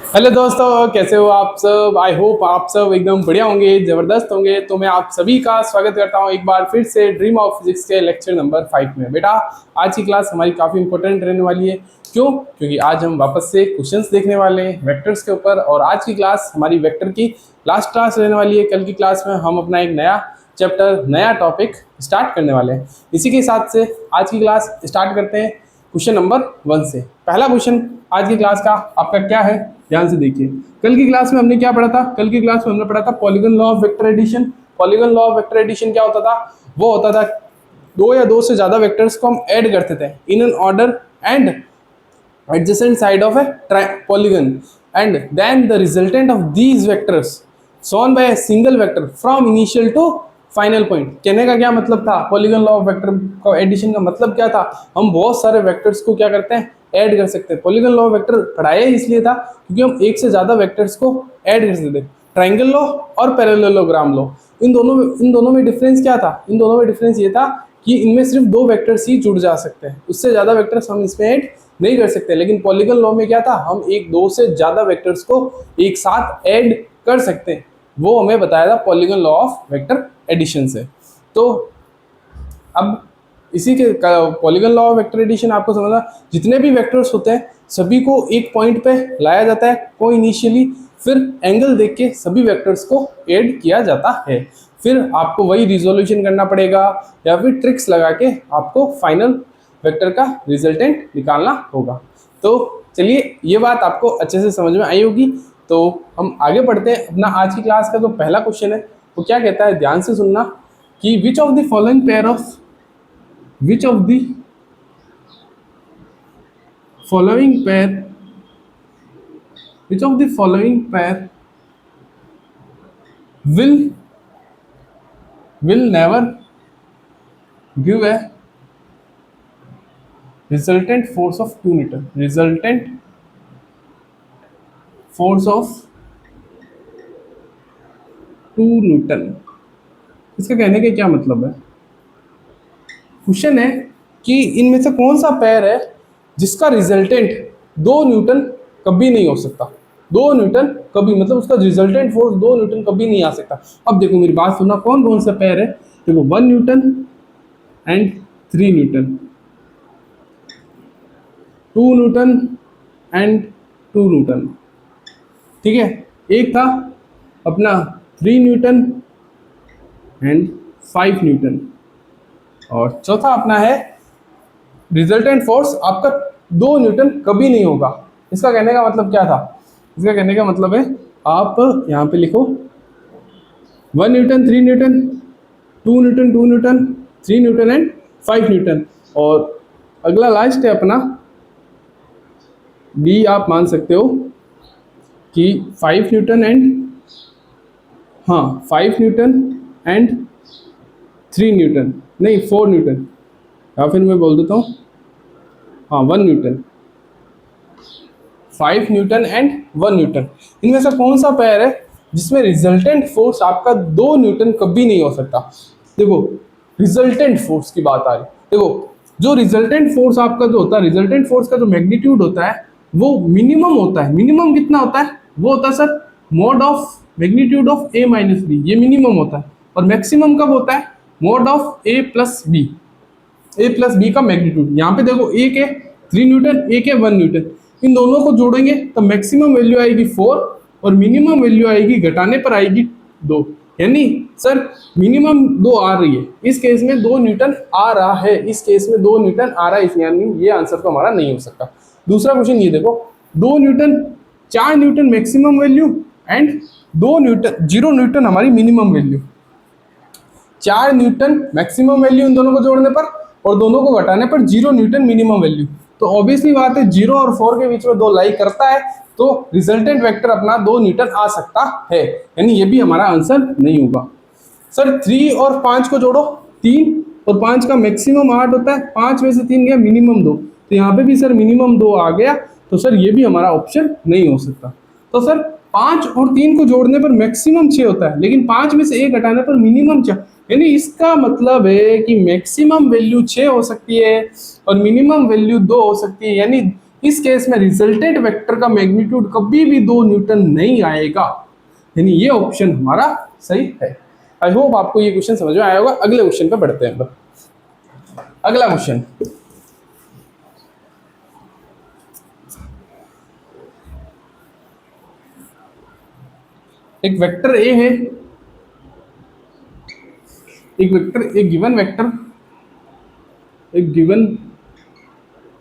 Hello दोस्तों, कैसे हो आप सब। आई होप आप सब एकदम बढ़िया होंगे, ज़बरदस्त होंगे। तो मैं आप सभी का स्वागत करता हूं एक बार फिर से ड्रीम ऑफ फिजिक्स के लेक्चर नंबर 5 में। बेटा, आज की क्लास हमारी काफ़ी इंपॉर्टेंट रहने वाली है। क्यों? क्योंकि आज हम वापस से क्वेश्चंस देखने वाले हैं वेक्टर्स के ऊपर, और आज की क्लास हमारी वेक्टर की लास्ट क्लास रहने वाली है। कल की क्लास में हम अपना एक नया चैप्टर, नया टॉपिक स्टार्ट करने वाले हैं। इसी के हिसाब से आज की क्लास स्टार्ट करते हैं क्वेश्चन नंबर 1 से। पहला क्वेश्चन आज की क्लास का आपका क्या है, ध्यान से देखिए। कल की क्लास में हमने क्या पढ़ा था? कल की क्लास में हमने पढ़ा था polygon law of vector addition. Polygon law of vector addition क्या होता था? वो होता था दो या दो से ज्यादा वेक्टर्स को हम ऐड करते थे in an order and adjacent side of a polygon, and then the resultant of these vectors shown by a single vector from initial to final point. कहने का क्या मतलब था? पॉलीगन लॉ ऑफ वेक्टर का addition का मतलब क्या था? हम बहुत सारे वेक्टर्स को क्या करते हैं, ऐड कर सकते हैं। पॉलीगन लॉ ऑफ वेक्टर पढ़ाया इसलिए था क्योंकि हम एक से ज्यादा वेक्टर्स को ऐड कर सकते थे। ट्राइंगल लॉ और पैरेललोग्राम लॉ, इन दोनों में डिफरेंस क्या था? इन दोनों में डिफरेंस ये था कि इनमें सिर्फ दो वेक्टर्स ही जुड़ जा सकते हैं, उससे ज्यादा वेक्टर्स हम इसमें ऐड नहीं कर सकते। लेकिन पॉलीगन लॉ में क्या था? हम एक दो से ज्यादा वेक्टर्स को एक साथ ऐड कर सकते हैं। वो हमें बताया था polygon law of vector addition से। तो अब इसी के polygon law of vector addition आपको समझना, जितने भी वेक्टर्स होते हैं सभी को एक पॉइंट पे लाया जाता है को इनिशियली, फिर एंगल देख के सभी वेक्टर्स को ऐड किया जाता है। फिर आपको वही रिजोल्यूशन करना पड़ेगा या फिर ट्रिक्स लगा के आपको फाइनल वेक्टर का रिजल्टेंट निकालना होगा। तो चलिए, ये बात आपको अच्छे से समझ में आई होगी। तो हम आगे बढ़ते हैं। अपना आज की क्लास का जो पहला क्वेश्चन है वो क्या कहता है, ध्यान से सुनना, कि which of the following pair of which of the following pair which of the following pair will never give a resultant force of 2 newton? Resultant force of 2 newton, इसका कहने का क्या मतलब है? क्वेश्चन है कि इनमें से कौन सा पेयर है जिसका रिजल्टेंट 2 न्यूटन कभी नहीं हो सकता। 2 न्यूटन कभी, मतलब उसका रिजल्टेंट फोर्स 2 न्यूटन कभी नहीं आ सकता। अब देखो मेरी बात सुनना, कौन कौन सा पेयर है? देखो 1 Newton and 3 Newton, 2 Newton and 2 Newton, ठीक है। एक था अपना 3 न्यूटन एंड 5 न्यूटन, और चौथा अपना है रिजल्टेंट फोर्स आपका 2 न्यूटन कभी नहीं होगा। इसका कहने का मतलब क्या था? इसका कहने का मतलब है, आप यहाँ पे लिखो 1 Newton 3 Newton, 2 Newton 2 Newton, 3 Newton and 5 Newton, और अगला लास्ट है अपना डी। आप मान सकते हो कि 5 Newton and 5 Newton and 3 Newton, नहीं 4 न्यूटन, या फिर मैं बोल देता हूँ 1 न्यूटन, 5 न्यूटन एंड 1 न्यूटन। इनमें से कौन सा पेयर है जिसमें रिजल्टेंट फोर्स आपका 2 न्यूटन कभी नहीं हो सकता? देखो रिजल्टेंट फोर्स की बात आ रही, देखो जो रिजल्टेंट फोर्स आपका जो होता है, रिजल्टेंट फोर्स का जो मैग्नीट्यूड होता है वो मिनिमम होता है। मिनिमम कितना होता है? वो होता है sir mod of magnitude of a minus B, ये मिनिमम होता है। और मैक्सिमम कब होता है? Mod of a plus B, a plus B का मैग्नीट्यूड। यहाँ पे देखो एक है 3 न्यूटन, एक है 1 न्यूटन, इन दोनों को जोड़ेंगे तो मैक्सिमम वैल्यू आएगी 4 और मिनिमम वैल्यू आएगी, घटाने पर आएगी 2। यानी सर मिनिमम 2 आ रही है, इस केस में 2 न्यूटन आ रहा है, इस केस में 2 न्यूटन आ रहा है, यानी ये आंसर तो हमारा नहीं हो सकता। दूसरा क्वेश्चन ये देखो, 2 newton 4 newton maximum value and 2 newton 0 newton हमारी minimum value. 4 newton maximum value इन दोनों को जोड़ने पर और दोनों को घटाने पर 0 न्यूटन मिनिमम वैल्यू। तो ऑब्वियसली बात है 0 और 4 के बीच में 2 लाई करता है, तो रिजल्टेंट वेक्टर अपना 2 न्यूटन आ सकता है, यानी ये भी हमारा आंसर नहीं होगा। सर 3 और 5 को जोड़ो, 3 और 5 का मैक्सिमम 8 होता है, 5 में से 3 गया मिनिमम 2, तो यहाँ पे भी सर मिनिमम 2 आ गया, तो सर ये भी हमारा ऑप्शन नहीं हो सकता। तो सर 5 और 3 को जोड़ने पर मैक्सिमम 6 होता है, लेकिन 5 में से 1 घटाने पर मिनिमम 4, यानी इसका मतलब है कि मैक्सिमम वैल्यू 6 हो सकती है और मिनिमम वैल्यू 2 हो सकती है। यानी इस केस में रिजल्टेंट वेक्टर का मैग्नीट्यूड कभी भी 2 न्यूटन नहीं आएगा, यानी ये ऑप्शन हमारा सही है। आई होप आपको ये क्वेश्चन समझ में आया होगा। अगले क्वेश्चन पे बढ़ते हैं। अगला क्वेश्चन, एक वेक्टर ए है, एक गिवन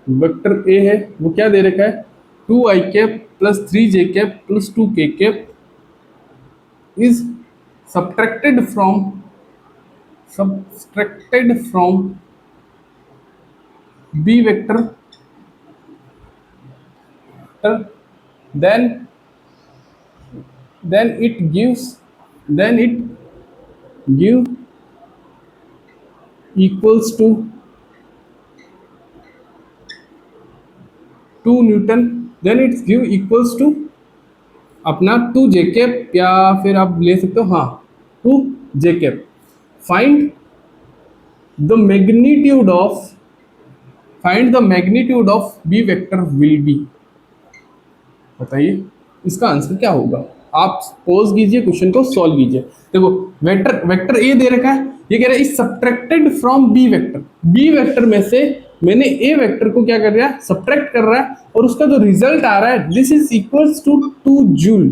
वेक्टर ए है, वो क्या दे रखा है, 2i cap plus 3j cap plus 2k cap is subtracted from B vector, then it gives equals to 2 newton, then it's give equals to अपना 2j कैप, या फिर आप ले सकते हो हाँ 2j cap. Find the magnitude of B vector will be. बताइए इसका आंसर क्या होगा। आप पोज कीजिए, क्वेश्चन को सॉल्व कीजिए। देखो वेक्टर ए दे रखा है, ये कह रहा है is subtracted from B vector. B vector में से मैंने ए वेक्टर को क्या कर रहा है, सब्ट्रैक्ट कर रहा है, और उसका जो रिजल्ट आ रहा है this is equals to 2 joule,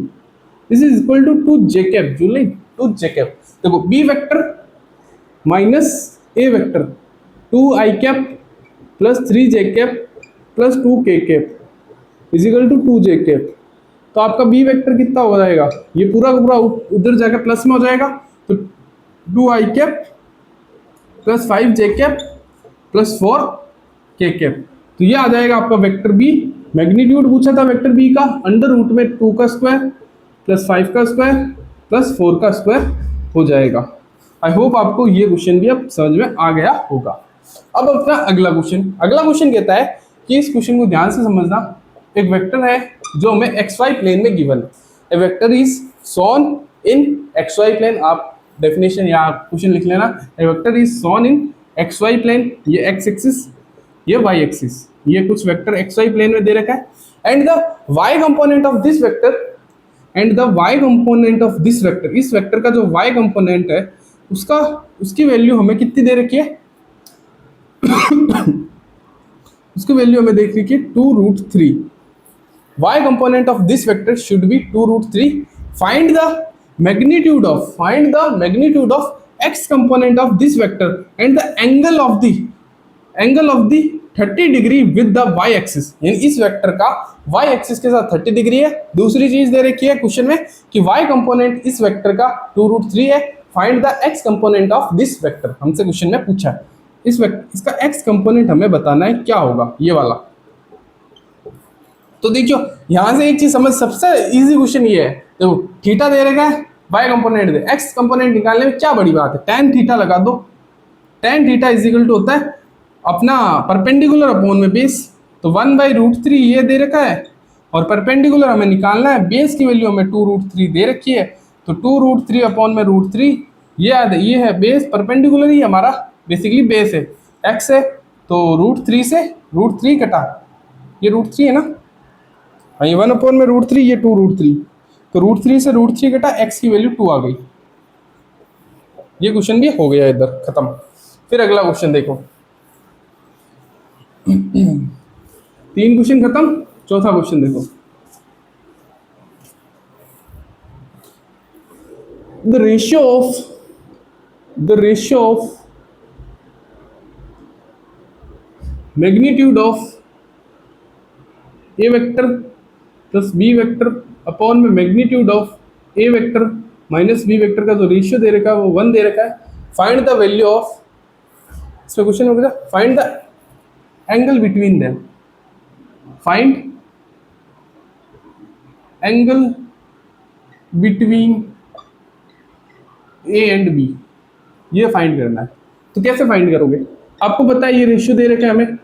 this is equal to 2j cap, joule नहीं 2j कैप। देखो B vector minus A vector 2i cap plus 3j cap plus 2k cap is equal to 2j cap. तो आपका B vector कितना हो जाएगा, ये पूरा का पूरा उधर जाकर प्लस में हो जाएगा, तो 2i cap plus 5j cap plus 4k cap. तो ये आ जाएगा आपका वेक्टर बी। मैग्नीट्यूड पूछा था वेक्टर बी का, अंडर रूट में 2 का स्क्वायर प्लस 5 का स्क्वायर प्लस 4 का स्क्वायर हो जाएगा। आई होप आपको ये क्वेश्चन भी अब समझ में आ गया होगा। अब अपना अगला क्वेश्चन कहता है कि इस क्वेश्चन को ध्यान से समझना। एक वेक्टर है जो हमें xy प्लेन में गिवन है। A vector is shown in xy plane, आप डेफिनेशन या क्वेश्चन लिख लेना। A vector is shown in xy plane, ये x एक्सिस ये y एक्सिस, ये कुछ वेक्टर xy प्लेन में दे रखा है। And the y component of this vector, इस वेक्टर का जो y कंपोनेंट है उसकी वैल्यू हमें कितनी दे रखी है उसकी वैल्यू हमें देख रखी है 2√3। y component of this vector should be 2√3. Find the magnitude of x component of this vector and the angle of the 30 degree with the y axis। यानी इस वेक्टर का y एक्सिस के साथ 30 डिग्री है। दूसरी चीज दे रखी है क्वेश्चन में कि y कंपोनेंट इस वेक्टर का 2√3 है। Find the x component of this vector, हमसे क्वेश्चन में पूछा है। इसका x कंपोनेंट हमें बताना है क्या होगा, ये वाला। तो देखियो यहां से एक चीज समझ, सबसे इजी क्वेश्चन ये है। देखो थीटा दे रखा है, y कंपोनेंट दे, x कंपोनेंट निकालने में क्या बड़ी बात है, tan थीटा लगा दो। tan theta is equal to होता है अपना परपेंडिकुलर अपॉन में बेस, तो 1/√3 ये दे रखा है, और परपेंडिकुलर हमें निकालना है, बेस की वैल्यू हमें 2√3 दे रखी है, तो 2√3 अपॉन में √3 ये है बेस, परपेंडिकुलर ही हमारा बेसिकली बेस है, x है, तो √3 से √3 कटा, ये √3 है ना, हाँ ये 1 अपॉन में √3, ये 2√3, तो √3 से √3 कटा, x की वैल्यू 2 आ गई। ये क्वेश्चन भी हो गया इधर खत्म। फिर अगला क्वेश्चन देखो 3 क्वेश्चन खत्म, चौथा क्वेश्चन देखो। The ratio of magnitude of a vector plus b vector upon में magnitude of a vector minus b vector का जो रेशियो दे रखा है वो 1 दे रखा है। फाइंड द वैल्यू ऑफ, इसमें क्वेश्चन हो गया find the angle between them, find angle between A and B, ये फाइंड करना है। तो कैसे फाइंड करोगे, आपको पता है ये रेशियो दे रखा है हमें,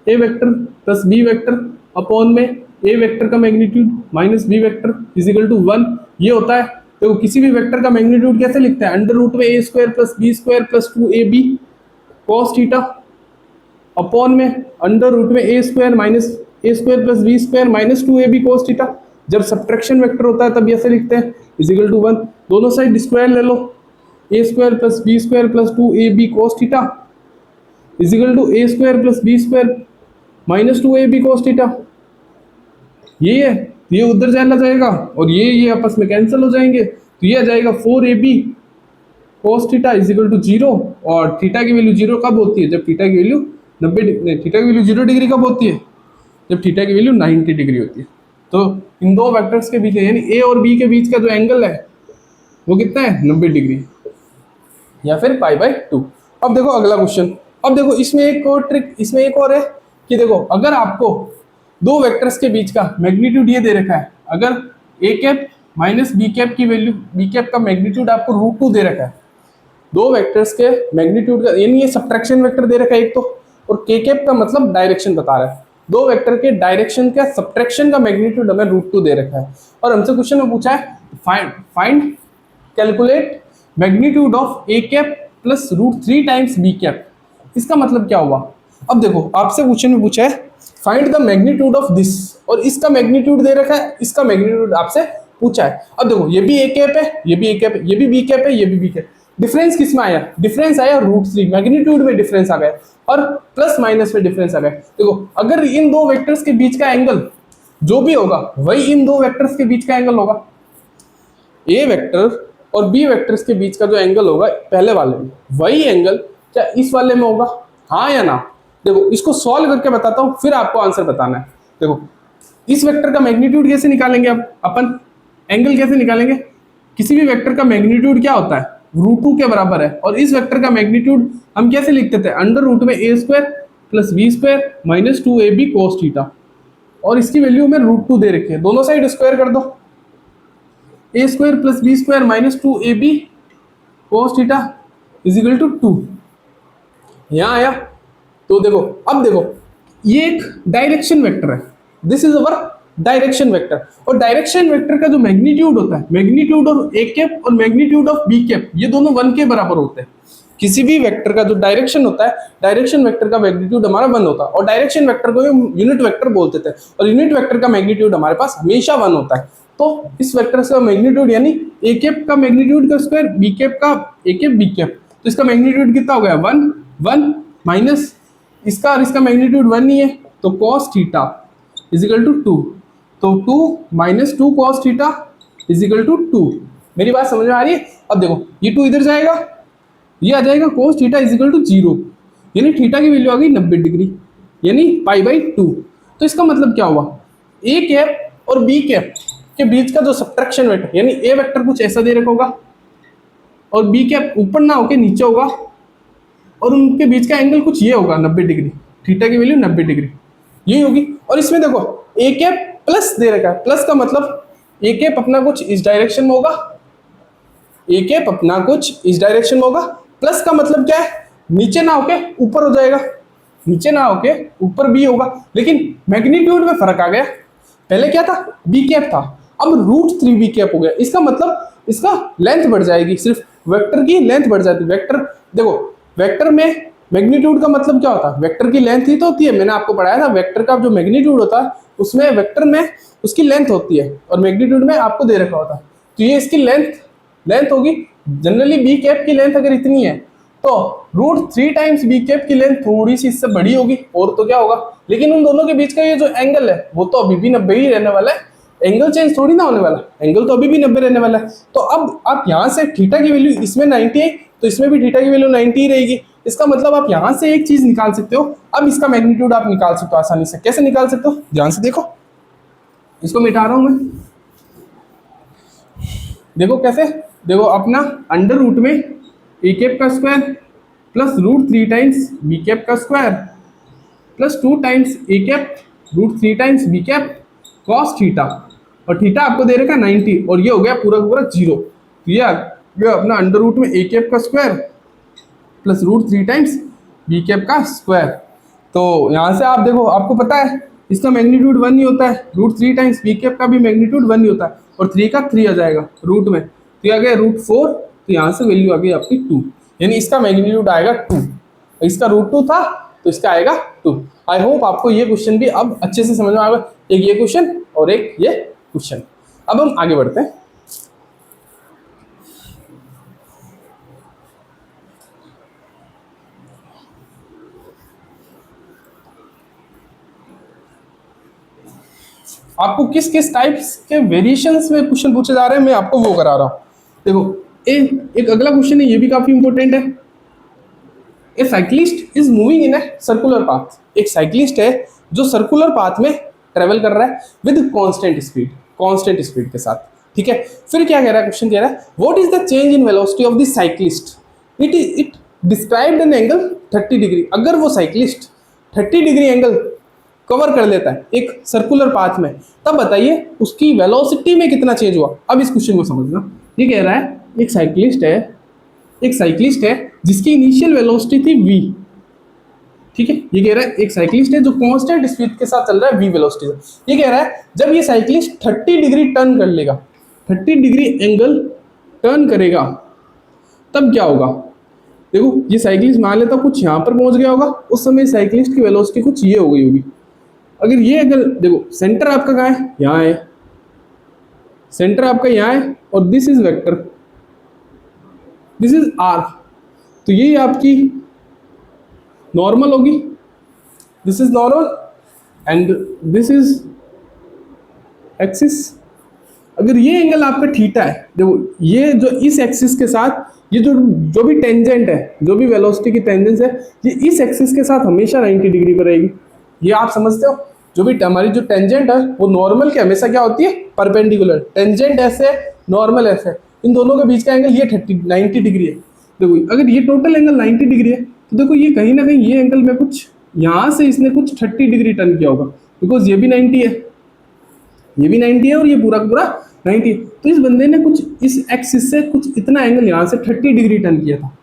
A vector plus B vector upon में ए वेक्टर का magnitude minus B vector is equal to 1, ये होता है। तो किसी भी वेक्टर का मैग्नीट्यूड कैसे लिखते हैं, अंडर रूट में a² plus b² plus 2ab cos theta upon में अंडर रूट में a² minus A square plus B square minus 2ab cos theta. जब सब्ट्रैक्शन वेक्टर होता है तब ऐसे लिखते हैं इज इक्वल टू 1। दोनों साइड स्क्वायर ले लो, A square plus B square plus 2ab cos theta is equal to A square plus B square minus 2ab cos theta. ये है, ये उधर चला जाएगा और ये आपस में कैंसिल हो जाएंगे, तो ये आ जाएगा 4ab cos theta is equal to 0। और थीटा की वैल्यू 0 कब होती है? जब थीटा की वैल्यू 90, थीटा की वैल्यू 0 डिग्री कब होती है? जब थीटा की वैल्यू 90 डिग्री होती है। तो इन दो वेक्टर्स के बीच यानी ए और बी के बीच का जो एंगल है वो कितना है? 90 डिग्री या फिर π/2। अब देखो अगला क्वेश्चन। अब देखो इसमें एक और ट्रिक, इसमें एक और है कि देखो अगर आपको दो वेक्टर्स के बीच का मैग्नीट्यूड ये दे रखा है, अगर A cap minus B cap की वैल्यू, बी कैप का मैग्नीट्यूड आपको √2 दे रखा है, दो वेक्टर्स के मैग्नीट्यूड का यानी ये सब्ट्रैक्शन वेक्टर दे रखा है एक तो, और के कैप का मतलब डायरेक्शन बता रहा है, दो वेक्टर के डायरेक्शन का सब्ट्रैक्शन का मैग्नीट्यूड हमें √2 दे रखा है। और हमसे क्वेश्चन में पूछा है find calculate magnitude of A cap plus √3 times B cap. इसका मतलब क्या हुआ? अब देखो आपसे क्वेश्चन में पूछा है find the magnitude of this, और इसका मैग्नीट्यूड दे रखा है, इसका मैग्नीट्यूड आपसे पूछा है। अब देखो ये भी ए कैप है, ये भी ए कैप है, ये भी बी कैप है, ये भी बी कैप। डिफरेंस किस में आया? डिफरेंस आया √3, मैग्नीट्यूड में डिफरेंस आ गया और प्लस माइनस में डिफरेंस आ गया। देखो अगर इन दो वेक्टर्स के बीच का एंगल जो भी होगा वही इन दो वेक्टर्स के बीच का एंगल होगा। ए वेक्टर और बी वेक्टर्स के बीच का जो एंगल होगा पहले वाले में, वही एंगल क्या इस वाले में होगा? हाँ या ना? देखो इसको सॉल्व करके बताता हूँ, फिर आपको आंसर बताना है। देखो इस वेक्टर का मैग्नीट्यूड कैसे निकालेंगे? अब अपन एंगल कैसे निकालेंगे? किसी भी वेक्टर का मैग्नीट्यूड क्या होता है? √2 के बराबर है। और इस वेक्टर का मैग्नीट्यूड हम कैसे लिखते थे? अंडर रूट में A square plus B square minus 2ab cos theta, और इसकी वैल्यू में √2 दे रखी है। दोनों साइड स्क्वायर कर दो, A square plus B square minus 2ab cos theta is equal to 2। यहाँ आया तो देखो, अब देखो ये एक डायरेक्शन वेक्टर है, this is our direction vector. और डायरेक्शन वेक्टर का जो मैग्नीट्यूड होता है, मैग्नीट्यूड ऑफ ए कैप और मैग्नीट्यूड ऑफ बी कैप, ये दोनों 1 के बराबर होते हैं। किसी भी वेक्टर का जो डायरेक्शन होता है, डायरेक्शन वेक्टर का मैग्नीट्यूड हमारा 1 होता है, और डायरेक्शन वेक्टर को यूनिट वेक्टर बोलते थे, और यूनिट वेक्टर का मैग्नीट्यूड हमारे पास हमेशा 1 होता है। तो इस वेक्टर का मैग्नीट्यूड यानी ए कैप का मैग्नीट्यूड का स्क्वायर, बी कैप का ए कैप बी कैप, तो इसका मैग्नीट्यूड कितना हो गया? 1 1 माइनस इसका, और इसका मैग्नीट्यूड 1 ही है, तो cos theta is equal to 2। तो 2 minus 2 cos theta is equal to 2। मेरी बात समझ में आ रही है? अब देखो ये 2 इधर जाएगा, ये आ जाएगा cos theta is equal to 0, यानी थीटा की वैल्यू आ गई 90 डिग्री यानी π/2। तो इसका मतलब क्या हुआ? ए कैप और बी कैप के बीच का जो सब्ट्रैक्शन वेक्टर, यानी ए वेक्टर कुछ ऐसा दे रखा होगा और बी कैप ऊपर ना होके नीचे होगा, और उनके बीच का एंगल कुछ ये होगा 90 डिग्री, थीटा की वैल्यू 90 डिग्री यही होगी। और इसमें देखो ए कैप प्लस दे रखा है, प्लस का मतलब ए कैप अपना कुछ इस डायरेक्शन में होगा, ए कैप अपना कुछ इस डायरेक्शन में होगा, प्लस का मतलब क्या है? नीचे ना होके ऊपर हो जाएगा, नीचे ना होके ऊपर भी होगा, लेकिन मैग्नीट्यूड में फर्क आ गया। पहले क्या था? बी कैप था, अब √3 बी कैप हो गया। इसका मतलब इसका लेंथ बढ़ जाएगी, सिर्फ वेक्टर की लेंथ बढ़ जाती है। वेक्टर देखो, वेक्टर में मैग्नीट्यूड का मतलब क्या होता है? वेक्टर की लेंथ ही तो होती है, मैंने आपको पढ़ाया था। वेक्टर का जो मैग्नीट्यूड होता है उसमें वेक्टर में उसकी लेंथ होती है और मैग्नीट्यूड में आपको दे रखा होता है। तो ये इसकी लेंथ होगी। जनरली बी कैप की लेंथ अगर इतनी है तो √3 टाइम्स बी कैप की लेंथ थोड़ी सी इससे बड़ी होगी, और तो क्या होगा। लेकिन उन दोनों के बीच का ये जो एंगल है वो तो अभी भी 90 ही रहने वाला है, एंगल चेंज थोड़ी ना होने वाला, एंगल तो अभी भी 90 रहने वाला है। तो अब आप यहाँ से थीटा की वैल्यू इसमें 90 है तो इसमें भी थीटा की वैल्यू 90 ही रहेगी। इसका मतलब आप यहाँ से एक चीज निकाल सकते हो। अब इसका मैग्नीट्यूड आप निकाल सकते हो आसानी से। कैसे निकाल सकते हो? ध्यान से देखो, इसको मिटा रहा हूं मैं। देखो कैसे, देखो अपना अंडर रूट में ए कैप का square plus √3 times B cap का square plus 2 times A cap √3 times B cap cos theta, और थीटा आपको दे रखा 90 और ये हो गया पूरा पूरा 0। तो ये अपना अंडर रूट में ए कैप का square plus √3 times B cap का स्क्वायर। तो यहाँ से आप देखो, आपको पता है इसका मैग्नीट्यूड 1 ही होता है, √3 टाइम्स बी कैप का भी मैग्नीट्यूड 1 ही होता है, और 3 का 3 आ जाएगा रूट में, तो आ गया √4। तो यहाँ से वैल्यू आ गई आपकी 2, यानी इसका मैग्नीट्यूड आएगा 2। इसका √2 था तो इसका आएगा 2। आई होप आपको ये क्वेश्चन भी अब अच्छे से समझ में आएगा, एक ये क्वेश्चन और एक ये क्वेश्चन। अब हम आगे बढ़ते हैं। आपको किस किस टाइप्स के वेरिएशंस में क्वेश्चन पूछे जा रहे हैं मैं आपको वो करा रहा हूं। देखो एक अगला क्वेश्चन है, ये भी काफी इंपॉर्टेंट है। A cyclist is moving in a circular path. एक साइक्लिस्ट है जो सर्कुलर पाथ में ट्रेवल कर रहा है विद कांस्टेंट स्पीड के साथ, ठीक है। फिर क्या कह रहा है, क्वेश्चन कह रहा है what is the change in velocity of the cyclist, it described an angle 30 degree. अगर वो साइक्लिस्ट 30 डिग्री एंगल कवर कर लेता है एक सर्कुलर पाथ में, तब बताइए उसकी वेलोसिटी में कितना चेंज हुआ। अब इस क्वेश्चन को समझना। ये कह रहा है एक साइक्लिस्ट है जिसकी इनिशियल वेलोसिटी थी v, ठीक है। ये कह रहा है एक साइक्लिस्ट है जो कांस्टेंट स्पीड के साथ चल रहा है v वेलोसिटी से। ये कह रहा है जब ये साइक्लिस्ट 30 डिग्री टर्न कर लेगा, 30 डिग्री एंगल टर्न करेगा, तब क्या होगा। देखो ये साइक्लिस्ट मान लेता कुछ यहाँ पर पहुंच गया होगा, उस समय साइक्लिस्ट की वेलोसिटी कुछ ये हो गई होगी। अगर ये अगर देखो सेंटर आपका कहाँ है, यहाँ है, सेंटर आपका यहाँ है और this is vector, this is R, तो ये आपकी नॉर्मल होगी, this is normal and this is axis. अगर ये एंगल आपका थीटा है, देखो ये जो इस एक्सिस के साथ ये जो भी टेंजेंट है, जो भी वेलोसिटी की टेंजेंस है, ये इस एक्सिस के साथ हमेशा 90 डिग्री पर रहेगी। ये आप समझते हो, जो भी हमारी जो टेंजेंट है वो नॉर्मल के हमेशा क्या होती है, परपेंडिकुलर। टेंजेंट ऐसे, नॉर्मल ऐसे, इन दोनों के बीच का एंगल ये 90 डिग्री है। देखो अगर ये टोटल एंगल 90 डिग्री है तो देखो ये कहीं ना कहीं ये एंगल में कुछ यहाँ से इसने कुछ 30 डिग्री टर्न किया होगा, बिकॉज ये भी 90 है, ये भी 90 है और ये पूरा पूरा 90 है। तो इस बंदे ने कुछ इस एक्सिस से कुछ इतना एंगल यहाँ से 30 डिग्री टर्न किया था।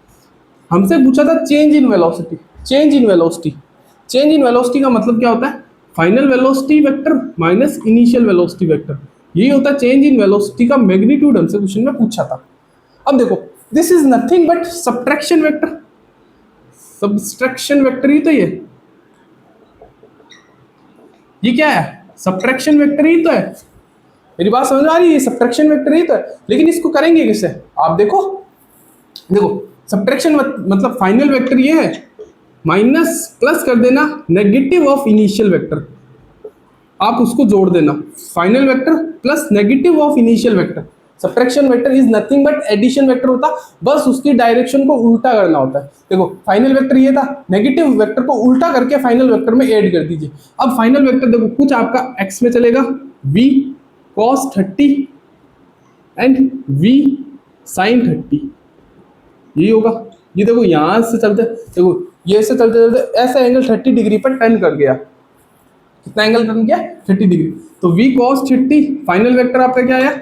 हमसे पूछा था change in velocity. Change in velocity का मतलब क्या होता है, final velocity vector minus initial velocity vector, यही होता है चेंज इन वेलोसिटी का मैग्नीट्यूड। हमसे क्वेश्चन में पूछा था। अब देखो this is nothing but subtraction vector, subtraction vector ही तो ये क्या है, सब्ट्रैक्शन वेक्टर ही तो है। मेरी बात समझ आ रही है, सब्ट्रैक्शन वेक्टर ही तो है। लेकिन इसको करेंगे कैसे, आप देखो सब्ट्रैक्शन मतलब फाइनल वेक्टर ये है, माइनस प्लस कर देना नेगेटिव ऑफ इनिशियल वेक्टर, आप उसको जोड़ देना, final vector plus negative of initial vector. Subtraction vector is nothing but addition vector होता, बस उसकी डायरेक्शन को उल्टा करना होता है। देखो फाइनल वेक्टर ये था, नेगेटिव वेक्टर को उल्टा करके फाइनल वेक्टर में ऐड कर दीजिए। अब फाइनल वेक्टर देखो कुछ आपका एक्स में चलेगा, v cos 30 and v sin 30, यही होगा। ये देखो यहाँ से चलते, देखो ये से चलते चलते ऐसा एंगल 30 डिग्री पर टर्न कर गया। कितना एंगल टर्न किया, 30 डिग्री। तो v cos 30 फाइनल वेक्टर आपका क्या आया,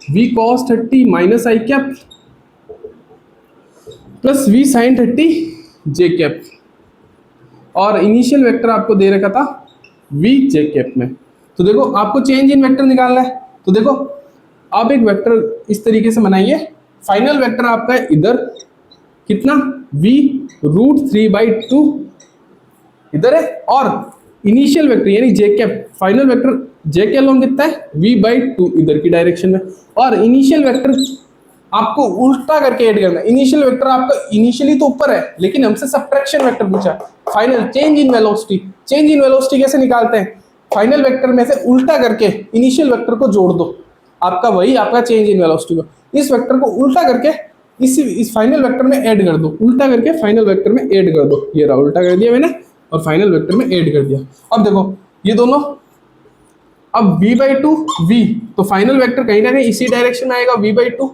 v cos 30 minus I cap plus v sin 30 j cap, और इनिशियल वेक्टर आपको दे रखा था v j कैप में। तो देखो आपको चेंज इन वेक्टर निकालना है, तो देखो आप एक वेक्टर इस तरीके से बनाइए। फाइनल वेक्टर आपका है इधर कितना, v √3/2 इधर है, और इनिशियल वेक्टर यानी जे कैप, फाइनल वेक्टर जे के लॉन्ग कितना है, v/2 इधर की डायरेक्शन में, और इनिशियल वेक्टर आपको उल्टा करके ऐड करना है। इनिशियल वेक्टर आपका इनिशियली तो ऊपर है, लेकिन हमसे सब्ट्रैक्शन वेक्टर पूछा। Final change in velocity, change in velocity कैसे निकालते हैं, फाइनल वेक्टर में से उल्टा करके इनिशियल वेक्टर को जोड़ दो, आपका वही आपका चेंज इन वेलोसिटी को। इस वेक्टर को उल्टा करके इस फाइनल वेक्टर में ऐड कर दो, उल्टा करके फाइनल वेक्टर में ऐड कर दो। ये रहा, उल्टा कर दिया मैंने और फाइनल वेक्टर में ऐड कर दिया। अब देखो ये दोनों, अब v/2 v, तो फाइनल वेक्टर कहीं ना कहीं इसी डायरेक्शन में आएगा, v/2।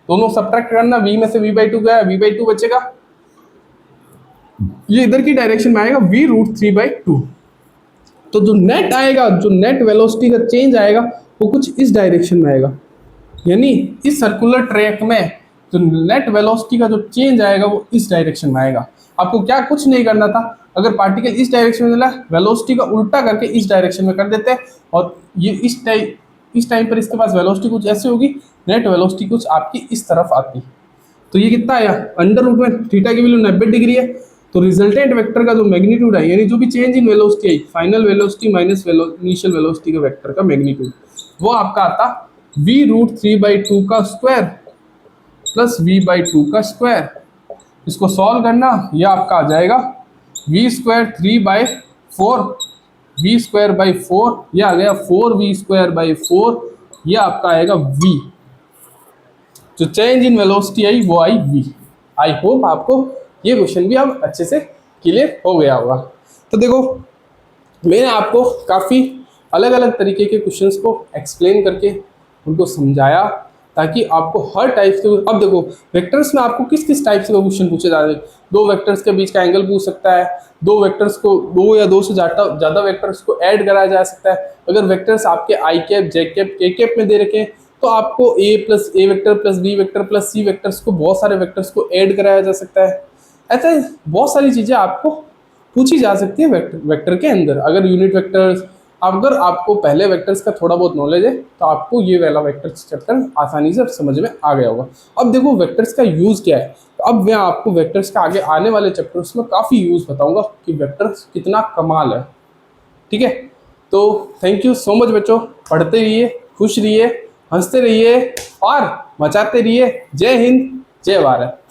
दोनों सब्ट्रैक्ट करना, v में से v/2 गया, v/2 बचेगा, ये इधर की डायरेक्शन में आएगा v √3/2। तो जो नेट आएगा, जो नेट वेलोसिटी का चेंज आएगा वो कुछ इस डायरेक्शन में आएगा, यानी इस सर्कुलर ट्रैक में जो नेट वेलोसिटी का जो चेंज आएगा वो इस डायरेक्शन में आएगा। आपको क्या कुछ नहीं करना था, अगर पार्टिकल इस डायरेक्शन में चला, वेलोसिटी का उल्टा करके इस डायरेक्शन में कर देते हैं, और ये इस टाइम पर इसके पास वेलोसिटी कुछ ऐसे होगी, नेट वेलोसिटी कुछ आपकी इस तरफ आती। तो ये कितना आया, अंडर रूट में थीटा की वैल्यू 90 डिग्री है, तो रिजल्टेंट वेक्टर का जो मैग्नीट्यूड है, यानी जो भी change in velocity I, final velocity minus initial velocity के वेक्टर का मैग्नीट्यूड, वो आपका आता v√3/2 का स्क्वायर प्लस v/2 का स्क्वायर। इसको सॉल्व करना, यह आपका आ जाएगा v² 3/4, v²/4, यह आ गया 4v²/4, यह आपका आएगा v। जो चेंज इन वेलोसिटी आई वो आई v। आई होप आपको ये क्वेश्चन भी अब अच्छे से क्लियर हो गया होगा। तो देखो, मैंने आपको काफ़ी अलग अलग तरीके के क्वेश्चंस को एक्सप्लेन करके उनको समझाया, ताकि आपको हर टाइप से, अब देखो वेक्टर्स में आपको किस किस टाइप से क्वेश्चन पूछे जा रहे हैं। दो वेक्टर्स के बीच का एंगल पूछ सकता है, दो वेक्टर्स को, दो या दो से ज़्यादा वेक्टर्स को ऐड कराया जा सकता है। अगर वेक्टर्स आपके I cap, J cap, K cap में दे रखे हैं, तो आपको A vector plus B vector plus C vectors को, बहुत सारे वेक्टर्स को ऐड कराया जा सकता है। ऐसा बहुत सारी चीज़ें आपको पूछी जा सकती है वेक्टर के अंदर। अगर यूनिट वेक्टर्स, अगर आपको पहले वेक्टर्स का थोड़ा बहुत नॉलेज है, तो आपको ये वाला वेक्टर्स चैप्टर आसानी से समझ में आ गया होगा। अब देखो वेक्टर्स का यूज़ क्या है, तो अब मैं आपको वेक्टर्स का आगे आने वाले चैप्टर्स में काफ़ी यूज़ बताऊंगा कि वेक्टर्स कितना कमाल है। ठीक है, तो थैंक यू सो मच बच्चों, पढ़ते रहिए, खुश रहिए, हंसते रहिए और मचाते रहिए। जय हिंद, जय भारत।